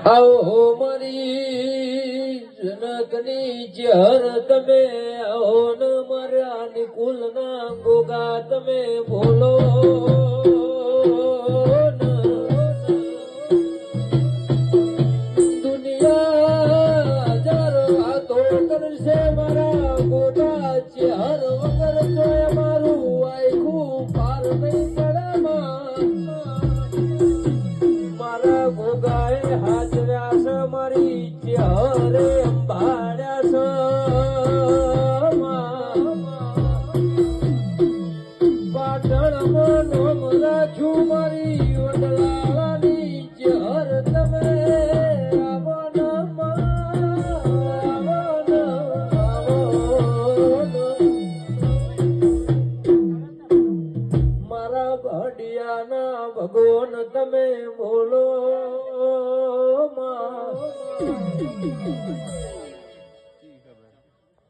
આવો મારી જનકની જર તમે આવો ન માર્યા નિકુલ ના ગોગા તમે બોલો દુનિયા હજાર વાતો કરશે મારા ગોગા ચેહર વગર કોઈ મારું આખું પાર નહીં ચડામાં મારા ગોગાએ હાજર્યા છે મારી ચેહરે અંબાડ્યા છે પાટણમાં નોમ રાખ્યું મારી વડલાની ચેહર તમે મારા ભડિયાના ભગવાન તમે બોલો માં